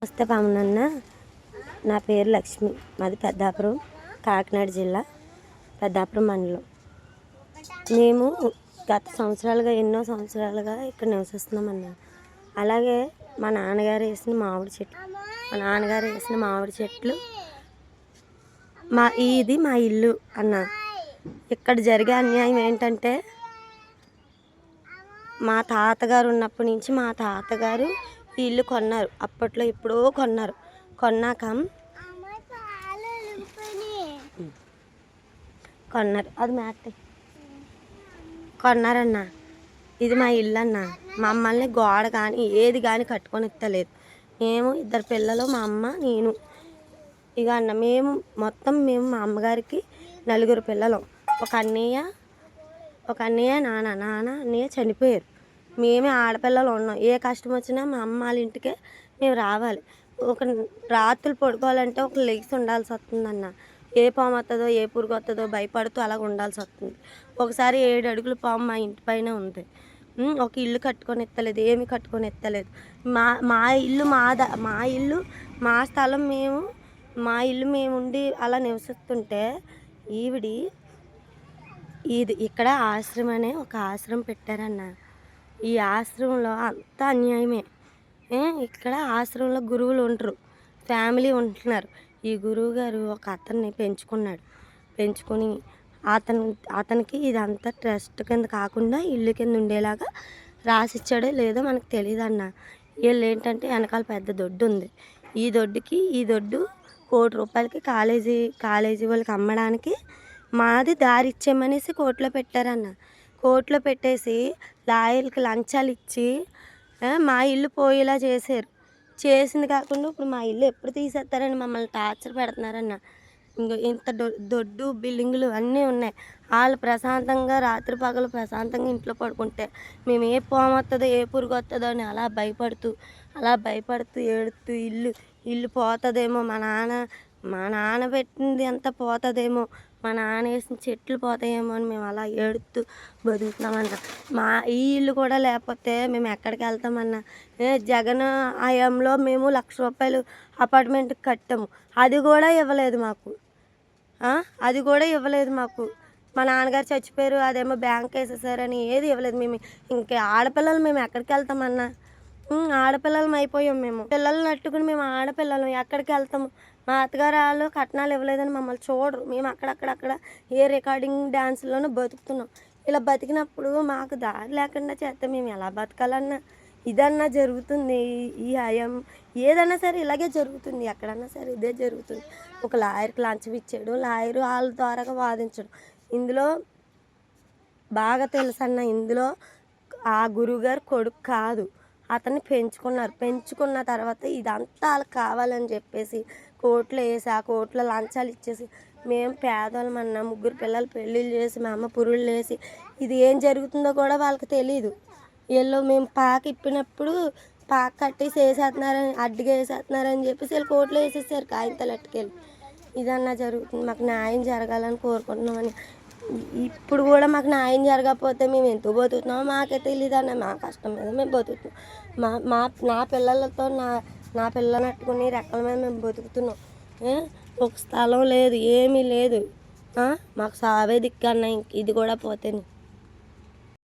నమస్తే పామునన్న. నా పేరు లక్ష్మి. మాది పెద్దాపురం, కాకినాడ జిల్లా, పెద్దాపురం మండలం. మేము గత సంవత్సరాలుగా ఎన్నో సంవత్సరాలుగా ఇక్కడ నివసిస్తున్నామన్న. అలాగే మా నాన్నగారు వేసిన మామిడి చెట్లు ఇది మా ఇల్లు అన్న. ఇక్కడ జరిగే అన్యాయం ఏంటంటే, మా తాతగారు ఉన్నప్పటి నుంచి మా తాతగారు ఈ ఇల్లు కొన్నారు. అప్పట్లో ఎప్పుడో కొన్నాక అది మ్యాట్ కొన్నారన్న. ఇది మా ఇల్లు అన్న. మమ్మల్ని గోడ కానీ ఏది కానీ కట్టుకొని ఇస్తలేదు. మేము 2 పిల్లలు, మా అమ్మ, నేను. ఇక అన్న మేము మా అమ్మగారికి 4 పిల్లలు. ఒక అన్నయ్య అన్నయ్య చనిపోయారు. మేమే ఆడపిల్లలు ఉన్నాం. ఏ కష్టం వచ్చినా మా అమ్మ వాళ్ళ ఇంటికే మేము రావాలి. ఒక రాత్రులు పడుకోవాలంటే ఒక లెగ్స్ ఉండాల్సి వస్తుందన్న. ఏ పాము వస్తుందో ఏ పురుగు వస్తుందో భయపడుతూ అలాగ ఉండాల్సి వస్తుంది. ఒకసారి 7 అడుగుల పాము మా ఇంటి పైన ఉంది. ఒక ఇల్లు కట్టుకొని ఎత్తలేదు, ఏమి కట్టుకొని ఎత్తలేదు. మా ఇల్లు మా స్థలం మా ఇల్లు మేము ఉండి అలా నివసిస్తుంటే ఇక్కడ ఆశ్రమం అనే ఒక ఆశ్రమం పెట్టారన్న. ఈ ఆశ్రమంలో అంతా అన్యాయమే. ఇక్కడ ఆశ్రమంలో గురువులు ఉంటారు, ఫ్యామిలీ ఉంటున్నారు. ఈ గురువు గారు ఒక అతన్ని పెంచుకొని అతనికి ఇదంతా ట్రస్ట్ కింద కాకుండా ఇల్లు కింద ఉండేలాగా రాసిచ్చాడో లేదో మనకు తెలియదు అన్న. వీళ్ళు ఏంటంటే వెనకాల పెద్ద దొడ్డు ఉంది. ఈ దొడ్డు ₹1,00,00,000 కాలేజీ వాళ్ళకి అమ్మడానికి మాది దారి ఇచ్చేమనేసి కోర్టులో పెట్టారన్న. కోర్టులో పెట్టేసి లాయర్కి లంచాలు ఇచ్చి మా ఇల్లు పోయేలా చేశారు. చేసింది కాకుండా ఇప్పుడు మా ఇల్లు ఎప్పుడు తీసేస్తారని మమ్మల్ని టార్చర్ పెడుతున్నారన్న. ఇంత దొడ్డు బిల్డింగులు అన్నీ ఉన్నాయి. వాళ్ళు ప్రశాంతంగా రాత్రి పగలు ప్రశాంతంగా ఇంట్లో పడుకుంటే మేము ఏ పాము వస్తుందో ఏ పురుగు వస్తుందో అని అలా భయపడుతూ ఏడుతూ ఇల్లు పోతుందేమో, మా నాన్న పెట్టింది అంతా పోతుందేమో, మా నాన్న వేసిన చెట్లు పోతాయేమో అని మేము అలా ఏడుతూ బతుకుతున్నామన్న. ఈ ఇల్లు కూడా లేకపోతే మేము ఎక్కడికి వెళ్తామన్నా. జగన్ హయాంలో మేము ₹1,00,000 అపార్ట్మెంట్కి కట్టాము. అది కూడా ఇవ్వలేదు మాకు. మా నాన్నగారు చచ్చిపోయారు, అదేమో బ్యాంక్ వేసేసారని ఏది ఇవ్వలేదు. మేము ఇంకా ఆడపిల్లలు మేము ఎక్కడికి వెళ్తామన్నా. ఆడపిల్లలం అయిపోయాం. మేము పిల్లల్ని నట్టుకుని మేము ఆడపిల్లలు ఎక్కడికి వెళ్తాము. మా అత్తగారు వాళ్ళు కట్నాలు ఇవ్వలేదని మమ్మల్ని చూడరు. మేము అక్కడ ఏ రికార్డింగ్ డ్యాన్స్లోనూ బతుకుతున్నాం. ఇలా బతికినప్పుడు మాకు దారి లేకుండా చేస్తే మేము ఎలా బతకాలన్నా. ఇదన్నా జరుగుతుంది. ఈ హయం ఏదన్నా సరే ఇలాగే జరుగుతుంది. ఎక్కడన్నా సరే ఇదే జరుగుతుంది. ఒక లాయర్కి లంచం ఇచ్చాడు, లాయరు వాళ్ళ ద్వారాగా వాదించడం. ఇందులో బాగా తెలుసన్న, ఇందులో ఆ గురువుగారు కొడుకు కాదు, అతన్ని పెంచుకున్న తర్వాత ఇదంతా వాళ్ళకి కావాలని చెప్పేసి కోర్టులో వేసి ఆ కోర్టులో లంచాలు ఇచ్చేసి మేము పేదవాళ్ళమన్నా 3 పిల్లలు పెళ్ళిళ్ళు చేసి మా అమ్మ పురుళ్ళు వేసి ఇది ఏం జరుగుతుందో కూడా వాళ్ళకి తెలీదు. వీళ్ళు మేము ఇప్పినప్పుడు కట్టేసి వేసేస్తున్నారని అడ్డుగా వేసేస్తున్నారని చెప్పేసి వీళ్ళు కోర్టులో వేసేసారు కాగితాలు అట్టుకెళ్ళి. ఇదన్నా జరుగుతుంది. మాకు న్యాయం జరగాలని కోరుకుంటున్నామని. ఇప్పుడు కూడా మాకు న్యాయం జరగకపోతే మేము ఎందుకు బతుకుతున్నామో మాకే తెలియదు అన్న. మా కష్టం మీద మేము బతుకుతున్నాం. నా పిల్లలతో నా పిల్లలు అట్టుకుని రెక్కల మీద మేము బతుకుతున్నాం. ఒక స్థలం లేదు, ఏమీ లేదు. మాకు సావే దిక్కన్న. ఇది కూడా పోతే